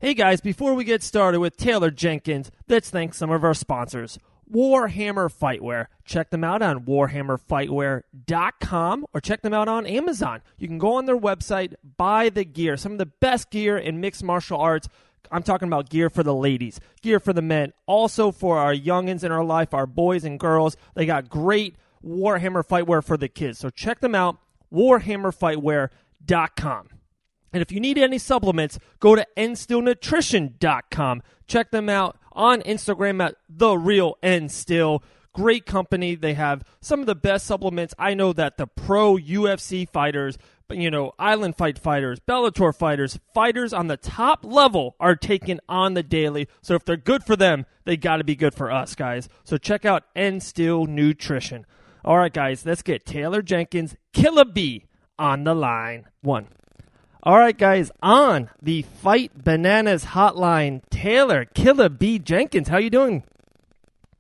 Hey guys, before we get started with Taylor Jenkins, let's thank some of our sponsors. Warhammer Fightwear. Check them out on warhammerfightwear.com or check them out on Amazon. You can go on their website, buy the gear. Some of the best gear in mixed martial arts. I'm talking about gear for the ladies, gear for the men, also for our youngins in our life, our boys and girls. They got great Warhammer Fightwear for the kids. So check them out, warhammerfightwear.com. And if you need any supplements, go to nstillnutrition.com. Check them out on Instagram at TheRealNStill. Great company. They have some of the best supplements. I know that the pro UFC fighters, Island Fight fighters, Bellator fighters, fighters on the top level are taken on the daily. So if they're good for them, they got to be good for us, guys. So check out Nstill Nutrition. All right, guys, let's get Taylor Jenkins, Killa Bee on the line. All right, guys, on the Fight Bananas hotline, Taylor Killa Bee Jenkins. How you doing?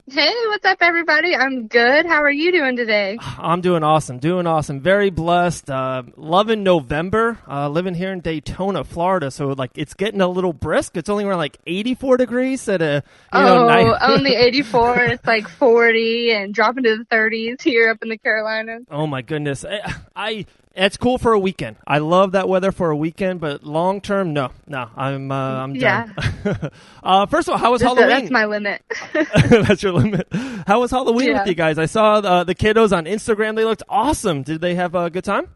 Hey, what's up, everybody? I'm good. How are you doing today? I'm doing awesome. Very blessed. Loving November. Living here in Daytona, Florida. So, it's getting a little brisk. It's only around, 84 degrees at a, night. Only 84. It's 40 and dropping to the 30s here up in the Carolinas. Oh, my goodness. It's cool for a weekend. I love that weather for a weekend, but long term, no. I'm done. First of all, how was Halloween? That's my limit. That's your limit. How was Halloween with you guys? I saw the kiddos on Instagram. They looked awesome. Did they have a good time?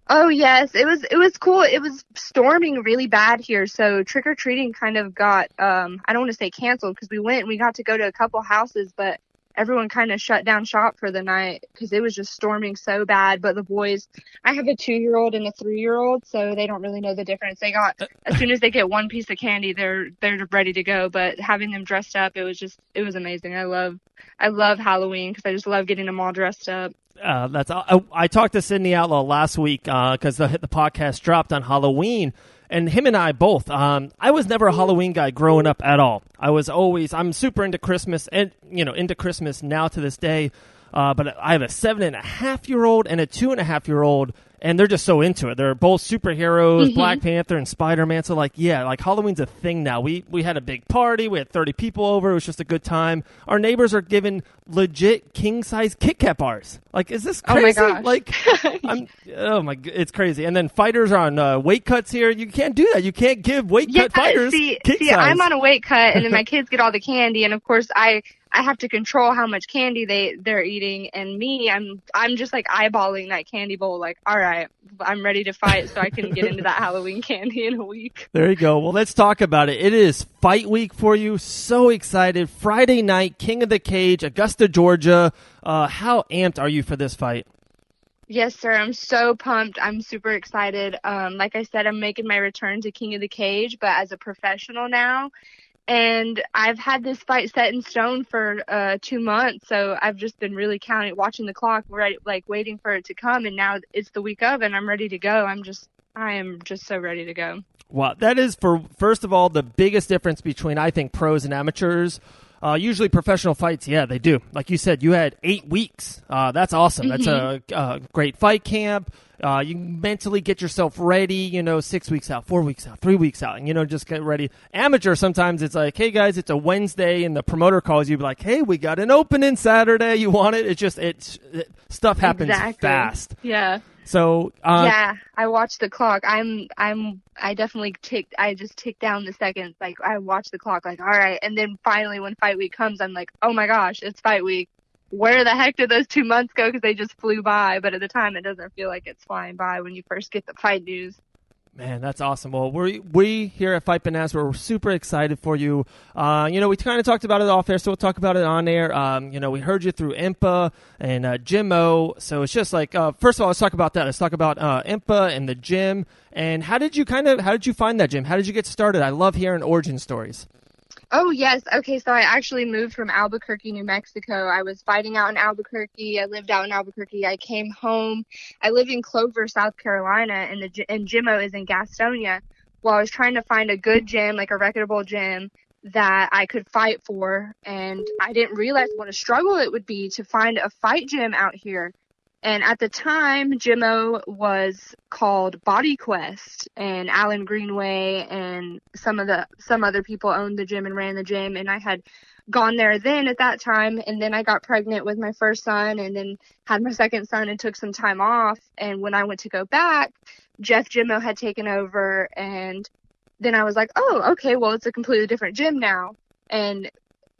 Oh yes, it was cool. It was storming really bad here, so trick or treating kind of got I don't want to say canceled because we went and we got to go to a couple houses, but everyone kind of shut down shop for the night because it was just storming so bad. But the boys, I have a 2-year-old and a 3-year-old, so they don't really know the difference. They got, as soon as they get one piece of candy, they're ready to go. But having them dressed up, it was amazing. I love Halloween because I just love getting them all dressed up. I talked to Sydney Outlaw last week because the podcast dropped on Halloween. And him and I both, I was never a Halloween guy growing up at all. I'm super into Christmas and, into Christmas now to this day. But I have a 7.5-year-old and a 2.5-year-old, and they're just so into it. They're both superheroes, Black Panther and Spider-Man. So, Halloween's a thing now. We had a big party. We had 30 people over. It was just a good time. Our neighbors are giving legit king-size Kit Kat bars. Is this crazy? Oh, my gosh. It's crazy. And then fighters are on weight cuts here. You can't do that. You can't give weight cut fighters Kit size. I'm on a weight cut, and then my kids get all the candy, and of course I have to control how much candy they're eating, and me, I'm just eyeballing that candy bowl. All right, I'm ready to fight, so I can get into that Halloween candy in a week. There you go. Well, let's talk about it. It is fight week for you. So excited! Friday night, King of the Cage, Augusta, Georgia. How amped are you for this fight? Yes, sir. I'm so pumped. I'm super excited. Like I said, I'm making my return to King of the Cage, but as a professional now. And I've had this fight set in stone for 2 months, so I've just been really watching the clock, waiting for it to come. And now it's the week of, and I'm ready to go. I am just so ready to go. Well, that is, first of all, the biggest difference between, I think, pros and amateurs. Usually professional fights, yeah, they do. Like you said, you had 8 weeks. That's awesome. That's a great fight camp. You mentally get yourself ready, 6 weeks out, 4 weeks out, 3 weeks out, and, just get ready. Amateur, sometimes it's like, hey, guys, it's a Wednesday, and the promoter calls you, like, hey, we got an opening Saturday. You want it? Stuff happens fast. Yeah. So I watch the clock. I just tick down the seconds. I watch the clock. All right, and then finally when fight week comes, I'm like, oh my gosh, it's fight week. Where the heck did those 2 months go? Because they just flew by. But at the time, it doesn't feel like it's flying by when you first get the fight news. Man, that's awesome. Well, we here at Fight Bananas, we're super excited for you. We kind of talked about it off air, so we'll talk about it on air. We heard you through IMPA and Jimmo. So it's just first of all, let's talk about that. Let's talk about IMPA and the gym. And how did you find that gym? How did you get started? I love hearing origin stories. Oh, yes. Okay, so I actually moved from Albuquerque, New Mexico. I was fighting out in Albuquerque. I lived out in Albuquerque. I came home. I live in Clover, South Carolina, and Jimmo is in Gastonia. Well, I was trying to find a good gym, a reputable gym that I could fight for, and I didn't realize what a struggle it would be to find a fight gym out here. And at the time, Jimmo was called Body Quest, and Alan Greenway and some other people owned the gym and ran the gym. And I had gone there then at that time, and then I got pregnant with my first son, and then had my second son and took some time off. And when I went to go back, Jeff Jimmo had taken over, and then I was like, oh, okay, well, it's a completely different gym now, and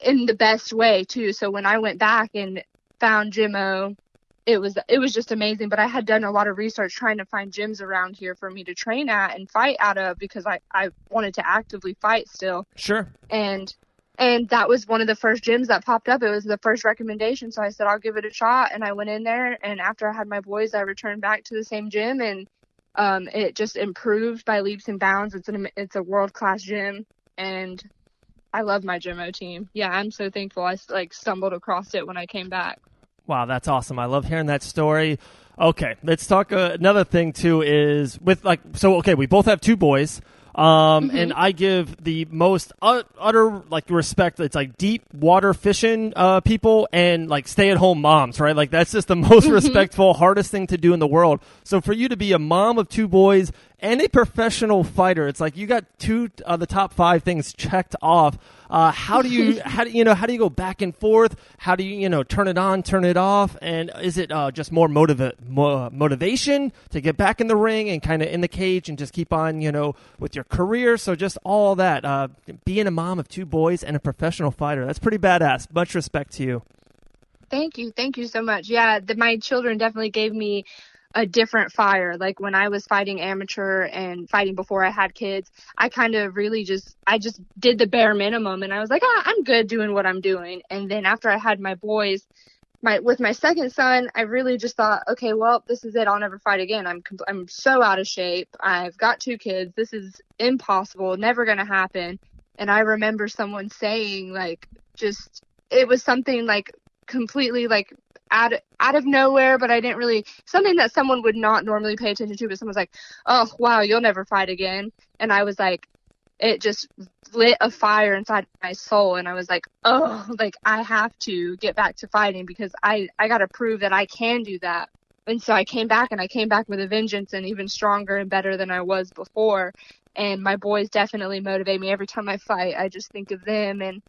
in the best way too. So when I went back and found Jimmo, it was just amazing. But I had done a lot of research trying to find gyms around here for me to train at and fight out of, because I wanted to actively fight still. Sure. And that was one of the first gyms that popped up. It was the first recommendation. So I said, I'll give it a shot. And I went in there, and after I had my boys, I returned back to the same gym, and it just improved by leaps and bounds. It's a world-class gym, and I love my Jimmo team. Yeah, I'm so thankful I stumbled across it when I came back. Wow, that's awesome. I love hearing that story. Okay, let's talk. Another thing too is with we both have two boys. And I give the most utter respect. It's like deep water fishing people and like stay at home moms, right? Like that's just the most respectful, hardest thing to do in the world. So for you to be a mom of two boys and a professional fighter, it's like you got two of the top 5 things checked off. How do you go back and forth? How do you turn it on, turn it off? And is it just more motivation to get back in the ring and kind of in the cage and just keep on, with your career? So just all that, being a mom of two boys and a professional fighter, that's pretty badass. Much respect to you. Thank you so much. Yeah, my children definitely gave me a different fire. Like when I was fighting amateur and fighting before I had kids, I kind of really I just did the bare minimum, and I was like, I'm good doing what I'm doing. And then after I had my boys, with my second son, I really just thought, okay, well, this is it. I'll never fight again. I'm so out of shape. I've got 2 kids. This is impossible. Never going to happen. And I remember someone saying it was something completely out of nowhere, but I didn't really, something that someone would not normally pay attention to, but someone's like, oh, wow, you'll never fight again. And I was like, it just lit a fire inside my soul. And I was like, oh, I have to get back to fighting, because I got to prove that I can do that. And so I came back with a vengeance, and even stronger and better than I was before. And my boys definitely motivate me every time I fight. I just think of them, and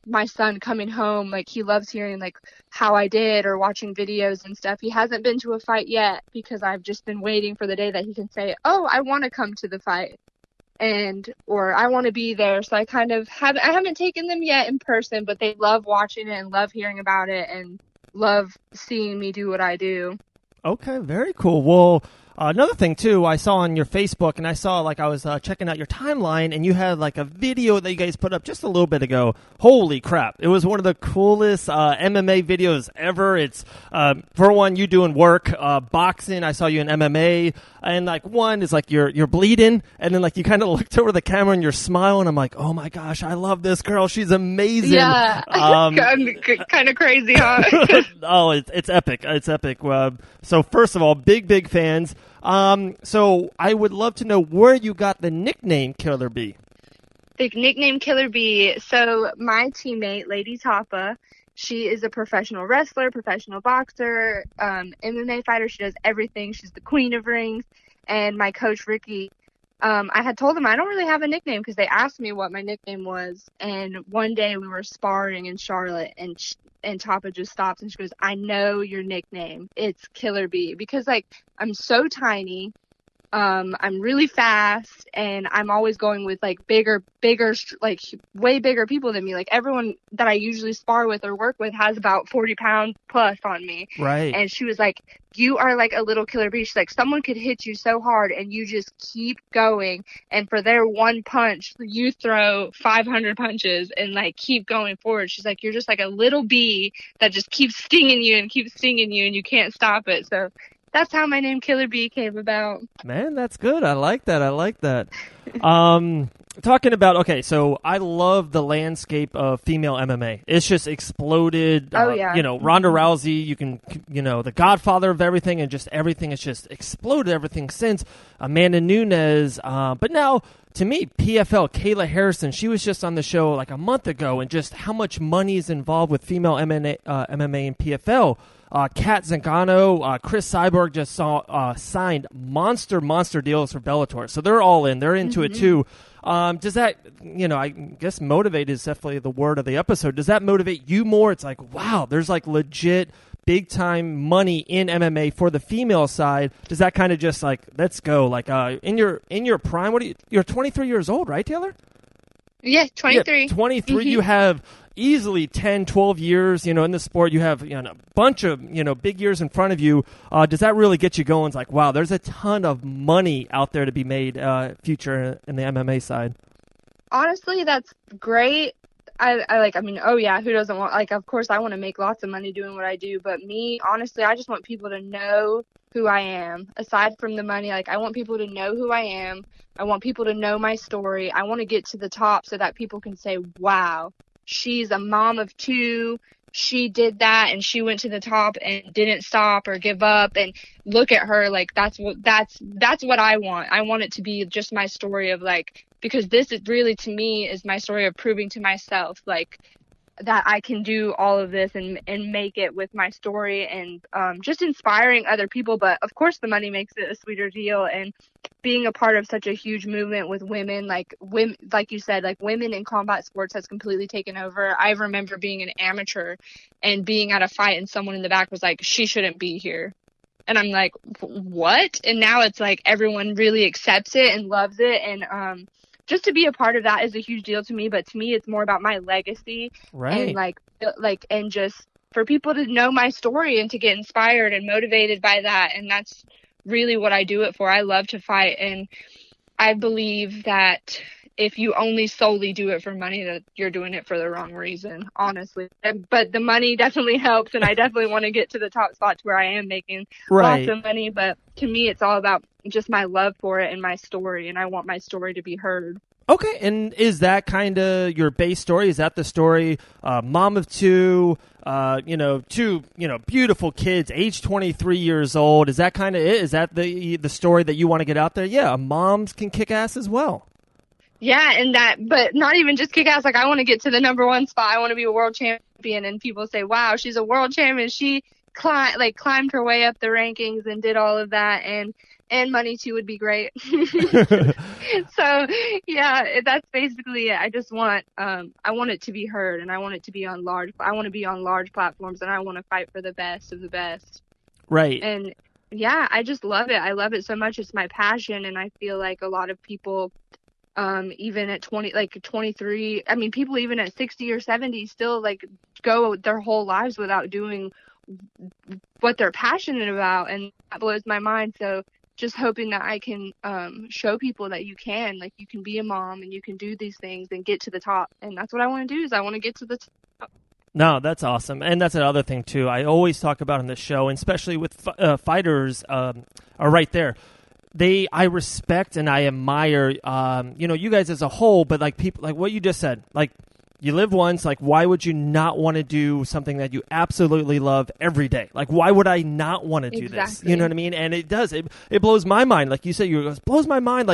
my son coming home, he loves hearing how I did or watching videos and stuff. He hasn't been to a fight yet, because I've just been waiting for the day that he can say, oh, I want to come to the fight, or I want to be there. So I haven't taken them yet in person, but they love watching it and love hearing about it and love seeing me do what I do. Okay, very cool. Well, another thing, too, I saw on your Facebook, and I saw, I was checking out your timeline, and you had, a video that you guys put up just a little bit ago. Holy crap. It was one of the coolest MMA videos ever. It's, for one, you doing work, boxing. I saw you in MMA, and, one is, you're bleeding, and then, you kind of looked over the camera, and you're smiling. I'm like, oh, my gosh, I love this girl. She's amazing. Yeah, I'm kind of crazy, huh? Oh, it's epic. It's epic. So, first of all, big fans. So I would love to know where you got the nickname Killa Bee. The nickname Killa Bee. So my teammate, Lady Tapa, she is a professional wrestler, professional boxer, MMA fighter. She does everything. She's the queen of rings. And my coach, Ricky, I had told him I don't really have a nickname, because they asked me what my nickname was. And one day we were sparring in Charlotte, and Tapa just stops and she goes, I know your nickname. It's Killa Bee, because I'm so tiny. I'm really fast, and I'm always going with bigger, way bigger people than me. Everyone that I usually spar with or work with has about 40 pounds plus on me. Right. And she was like, you are like a little Killa Bee. She's like, someone could hit you so hard and you just keep going. And for their one punch, you throw 500 punches and keep going forward. She's like, you're just like a little bee that just keeps stinging you and you can't stop it. So that's how my name Killa Bee came about. Man, that's good. I like that. Talking about, okay, so I love the landscape of female MMA. It's just exploded. Oh, yeah. Ronda Rousey, you can, the godfather of everything, and just everything has just exploded, everything since. Amanda Nunes. But now, to me, PFL, Kayla Harrison, she was just on the show a month ago, and just how much money is involved with female MMA and PFL. Kat Zingano, Chris Cyborg just signed monster deals for Bellator. So they're all in. They're into it too. Does that, I guess motivate is definitely the word of the episode. Does that motivate you more? It's like, wow, there's like legit big time money in MMA for the female side. Does that kind of just like, let's go? Like in your prime, you're 23 years old, right, Taylor? Yeah, 23. Yeah, 23, you have easily 10, 12 years, in the sport. You have a bunch of, big years in front of you. Does that really get you going? It's like, wow, there's a ton of money out there to be made future in the MMA side. Honestly, that's great. Oh yeah, who doesn't want, of course I want to make lots of money doing what I do, but me, honestly, I just want people to know who I am. Aside from the money, I want people to know who I am. I want people to know my story. I want to get to the top so that people can say, wow, she's a mom of two. She did that and she went to the top and didn't stop or give up, and look at her. That's what I want. I want it to be just my story of because this is really, to me, is my story of proving to myself that I can do all of this and make it with my story, and just inspiring other people. But of course the money makes it a sweeter deal, and being a part of such a huge movement with women, women, like you said, women in combat sports has completely taken over. I remember being an amateur and being at a fight and someone in the back was like, she shouldn't be here. And I'm like, what? And now it's everyone really accepts it and loves it. And just to be a part of that is a huge deal to me. But to me, it's more about my legacy. Right. And and just for people to know my story and to get inspired and motivated by that. And that's really what I do it for. I love to fight. And I believe that if you only solely do it for money, that you're doing it for the wrong reason, honestly. But the money definitely helps, and I definitely want to get to the top spots where I am making lots of money. But to me, it's all about just my love for it and my story, and I want my story to be heard. Okay, and is that kind of your base story? Is that the story, mom of two, two, beautiful kids, age 23 years old? Is that kind of it? Is that the story that you want to get out there? Yeah, moms can kick ass as well. Yeah, but not even just kick ass. I want to get to the number one spot. I want to be a world champion, and people say, wow, she's a world champion. She climbed her way up the rankings and did all of that, and money too would be great. So yeah, that's basically it. I just want, I want it to be heard, and I want it to be I want to be on large platforms, and I want to fight for the best of the best. Right. And yeah, I just love it. I love it so much. It's my passion, and I feel like a lot of people, even at 23, people even at 60 or 70 still go their whole lives without doing what they're passionate about, and that blows my mind. So just hoping that I can show people that you can be a mom and you can do these things and get to the top. And that's what I want to do, is I want to get to the top. No, that's awesome. And that's another thing too I always talk about on this show, and especially with fighters are right there. I respect and I admire, you guys as a whole, but people, what you just said, you live once, why would you not want to do something that you absolutely love every day? Why would I not want to do this? You know what I mean? And it does. It blows my mind. Like you said, it blows my mind.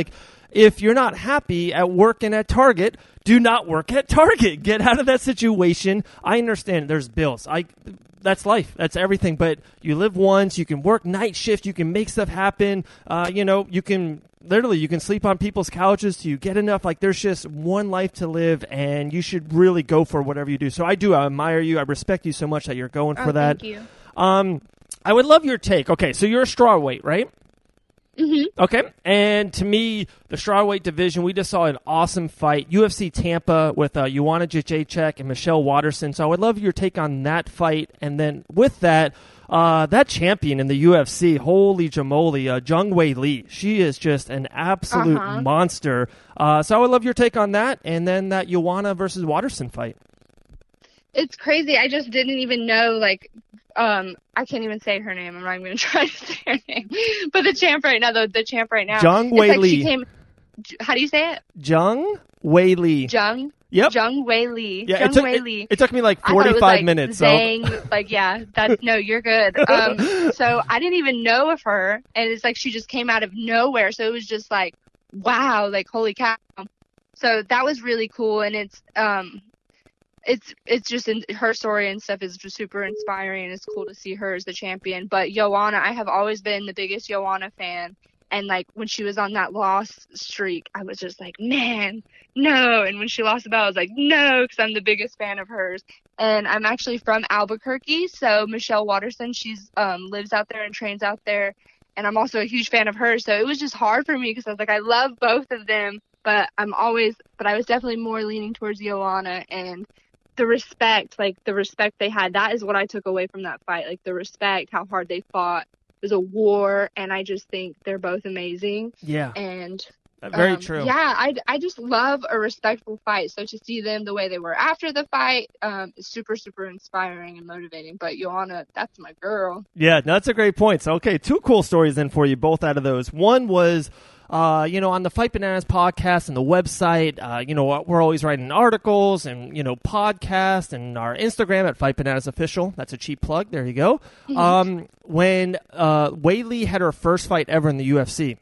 If you're not happy at working at Target, do not work at Target. Get out of that situation. I understand there's bills. That's life. That's everything. But you live once. You can work night shift. You can make stuff happen. You can sleep on people's couches till you get enough. There's just one life to live, and you should really go for whatever you do. So I admire you. I respect you so much that you're going for that. Thank you. I would love your take. Okay, so you're a strawweight, right? Mm-hmm. Okay, and to me, the strawweight division, we just saw an awesome fight. UFC Tampa with Joanna Jędrzejczyk and Michelle Waterson. So I would love your take on that fight. And then with that, that champion in the UFC, holy jamoly, Jung Wei Lee. She is just an absolute monster. So I would love your take on that. And then that Joanna versus Waterson fight. It's crazy. I just didn't even know, I can't even say her name. I'm not even going to try to say her name. But the champ right now. Jung Wei Lee. How do you say it? Jung Wei Lee. Yep. Jung Wei Lee. Yeah, Wei Lee. It took me 45 minutes. Zhang, no, you're good. So I didn't even know of her, and it's she just came out of nowhere. So it was just wow, holy cow. So that was really cool, and it's it's just her story and stuff is just super inspiring, and it's cool to see her as the champion. But Joanna, I have always been the biggest Joanna fan. And, like, when she was on that loss streak, I was just like, man, no. And when she lost the belt, I was like, no, because I'm the biggest fan of hers. And I'm actually from Albuquerque, so Michelle Watterson, she's lives out there and trains out there. And I'm also a huge fan of hers. So it was just hard for me because I was like, I love both of them, but I was definitely more leaning towards Joanna. And the respect they had, that is what I took away from that fight. Like, the respect, how hard they fought. It was a war, and I just think they're both amazing. Yeah. And very true. Yeah, I just love a respectful fight. So to see them the way they were after the fight is super, super inspiring and motivating. But Joanna, that's my girl. Yeah, no, that's a great point. So, okay, 2 cool stories then for you, both out of those. One was, on the Fight Bananas podcast and the website, we're always writing articles and, podcasts, and our Instagram at Fight Bananas Official. That's a cheap plug. There you go. Mm-hmm. When Wei Lee had her first fight ever in the UFC,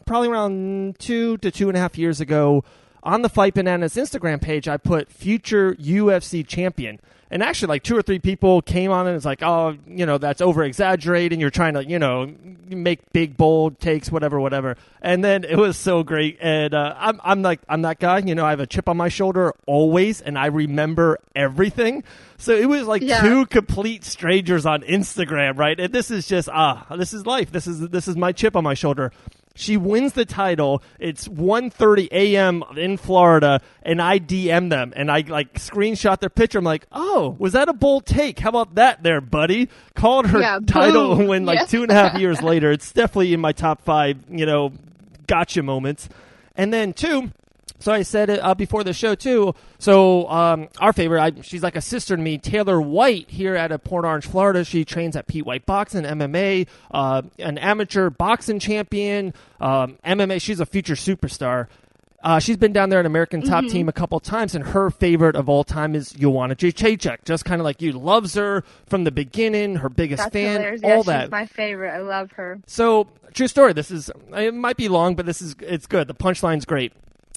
probably around 2 to 2.5 years ago, on the Fight Bananas Instagram page, I put future UFC champion. And actually, like 2 or 3 people came on and it's like, oh, that's over-exaggerating. You're trying to, make big, bold takes, whatever. And then it was so great. And I'm that guy. I have a chip on my shoulder always, and I remember everything. So it was like 2 complete strangers on Instagram, right? And this is just, this is life. This is my chip on my shoulder. She wins the title. It's 1:30 a.m. in Florida, and I DM them, and I screenshot their picture. I'm like, oh, was that a bold take? How about that there, buddy? Called her title win 2.5 years later. It's definitely in my top 5, gotcha moments. And then 2, so I said it before the show too. So our favorite, she's like a sister to me, Taylor White, here out of Port Orange, Florida. She trains at Pete White Boxing, MMA, an amateur boxing champion, MMA. She's a future superstar. She's been down there at American Top Team a couple times, and her favorite of all time is Joanna Jędrzejczyk. Just kind of like you, loves her from the beginning, her biggest fan, hilarious. all that. She's my favorite. I love her. So, true story. It might be long, but it's good. The punchline's great.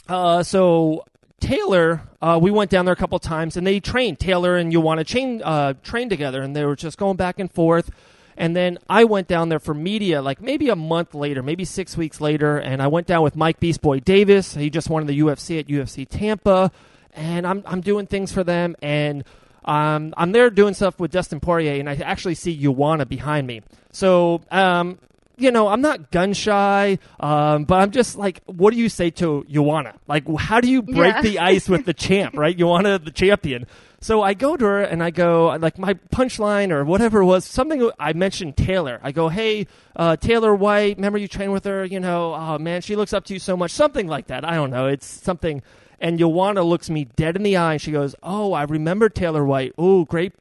So Taylor, we went down there a couple times, and they trained. Taylor and Joanna trained together, and they were just going back and forth. And then I went down there for media, like maybe a month later, maybe 6 weeks later, and I went down with Mike Beast Boy Davis. He just won the UFC at UFC Tampa, and I'm doing things for them, and I'm there doing stuff with Dustin Poirier, and I actually see Joanna behind me. So I'm not gun shy, but I'm just like, what do you say to Joanna? Like, how do you break the ice with the champ, right? Joanna, the champion. So I go to her and I go, like, my punchline or whatever it was, something I mentioned Taylor. I go, hey, Taylor White, remember you trained with her? Oh man, she looks up to you so much. Something like that. I don't know. It's something. And Joanna looks me dead in the eye and she goes, oh, I remember Taylor White. Oh, great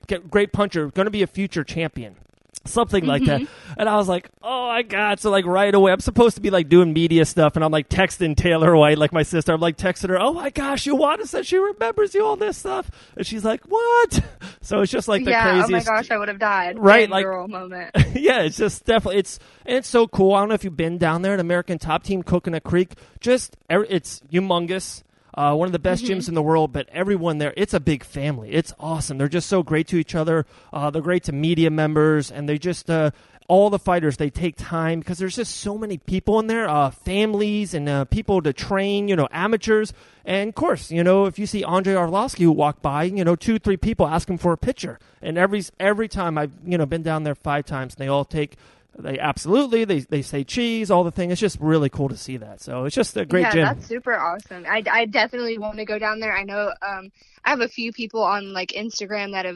puncher. Going to be a future champion. Something like that. And I was like, oh my God. So right away, I'm supposed to be doing media stuff, and I'm texting Taylor White, like my sister. I'm texting her, oh my gosh, Joanna said she remembers you, all this stuff. And she's like, what? So it's just the craziest. Oh my gosh, I would have died. Right. Girl moment. Yeah, it's just definitely, it's so cool. I don't know if you've been down there at American Top Team, Coconut Creek. It's humongous. One of the best gyms in the world, but everyone there, it's a big family. It's awesome. They're just so great to each other. They're great to media members, and they just, all the fighters, they take time because there's just so many people in there, families and people to train, amateurs. And, of course, if you see Andrei Arlovsky who walk by, 2, 3 people ask him for a picture. And every time I've, been down there 5 times, they all take... They say cheese, all the thing. It's just really cool to see that. So it's just a great gym. Yeah, that's super awesome. I definitely want to go down there. I know I have a few people on Instagram that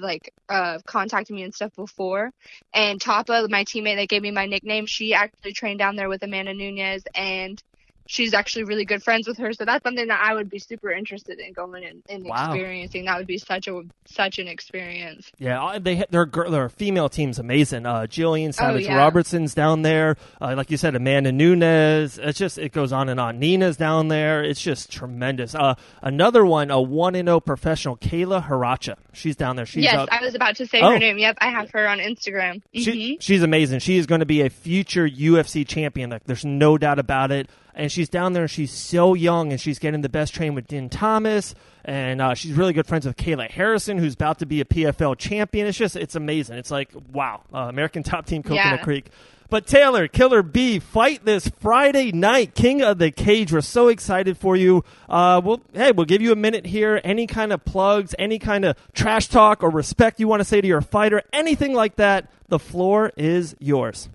have contacted me and stuff before. And Tapa, my teammate that gave me my nickname, she actually trained down there with Amanda Nunes, and she's actually really good friends with her. So that's something that I would be super interested in going and experiencing. That would be such an experience. Yeah, their female team's amazing. Jillian Savage Robertson's down there. Like you said, Amanda Nunes. It goes on and on. Nina's down there. It's just tremendous. Another one, a 1-0 professional, Kayla Haracha. She's down there. I was about to say her name. Yep, I have her on Instagram. She's amazing. She is going to be a future UFC champion. There's no doubt about it. and she's down there, and she's so young, and she's getting the best train with Din Thomas, and she's really good friends with Kayla Harrison, who's about to be a PFL champion. It's amazing. It's like, wow, American Top Team Coconut Creek. But Taylor, Killa Bee, fight this Friday night, King of the Cage. We're so excited for you. We'll give you a minute here. Any kind of plugs, any kind of trash talk or respect you want to say to your fighter, anything like that, the floor is yours.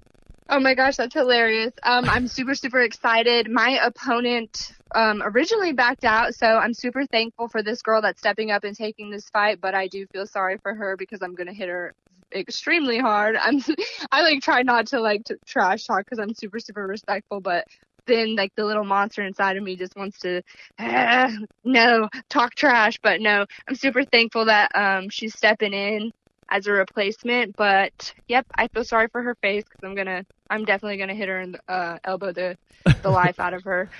Oh my gosh, that's hilarious. I'm super, super excited. My opponent originally backed out, so I'm super thankful for this girl that's stepping up and taking this fight, but I do feel sorry for her because I'm going to hit her extremely hard. I try not to to trash talk because I'm super, super respectful, but then the little monster inside of me just wants to talk trash. But no, I'm super thankful that she's stepping in as a replacement. But yep, I feel sorry for her face because I'm definitely gonna hit her and elbow the life out of her.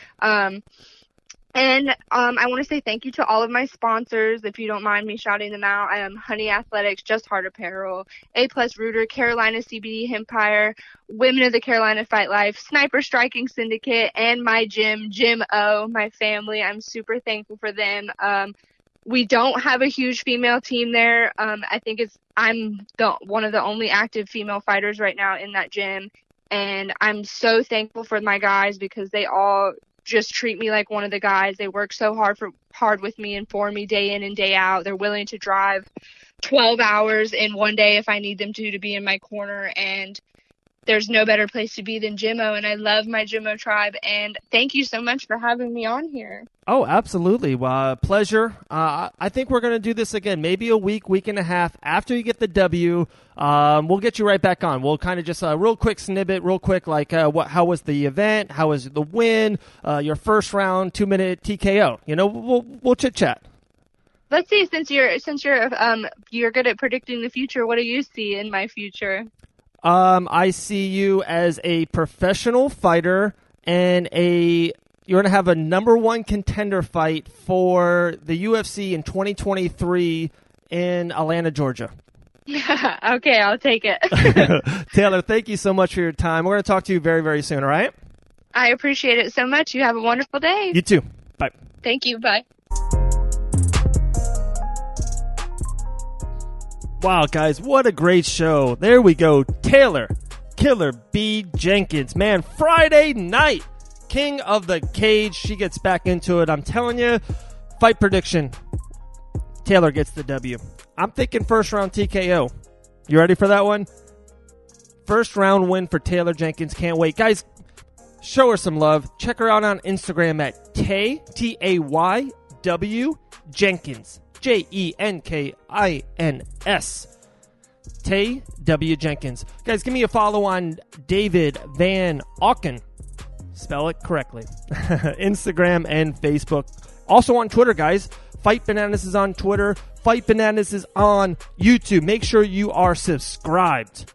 And I want to say thank you to all of my sponsors, if you don't mind me shouting them out. I am Honey Athletics, Just Heart Apparel, A+ Rooter, Carolina CBD Hempire, Women of the Carolina Fight Life, Sniper Striking Syndicate, and my gym, Gym O, my family. I'm super thankful for them. We don't have a huge female team there. I think I'm one of the only active female fighters right now in that gym, and I'm so thankful for my guys because they all just treat me like one of the guys. They work so hard with me and for me day in and day out. They're willing to drive 12 hours in one day if I need them to be in my corner, and there's no better place to be than Jimmo, and I love my Jimmo tribe, and thank you so much for having me on here. Oh, absolutely. Pleasure. I think we're going to do this again, maybe a week and a half after you get the W. We'll get you right back on. We'll kind of just real quick snippet, how was the event? How was the win? Your first round, 2-minute TKO. We'll chit chat. Let's see. Since you're good at predicting the future, what do you see in my future? I see you as a professional fighter and you're going to have a number one contender fight for the UFC in 2023 in Atlanta, Georgia. Okay, I'll take it. Taylor, thank you so much for your time. We're going to talk to you very, very soon, all right? I appreciate it so much. You have a wonderful day. You too. Bye. Thank you. Bye. Wow, guys, what a great show. There we go. Taylor, Killa Bee Jenkins. Man, Friday night, King of the Cage. She gets back into it. I'm telling you, fight prediction. Taylor gets the W. I'm thinking first round TKO. You ready for that one? First round win for Taylor Jenkins. Can't wait. Guys, show her some love. Check her out on Instagram at Tayw Jenkins. Jenkins. Tay W. Jenkins. Guys, give me a follow on David Van Auken. Spell it correctly. Instagram and Facebook. Also on Twitter, guys. Fight Bananas is on Twitter. Fight Bananas is on YouTube. Make sure you are subscribed.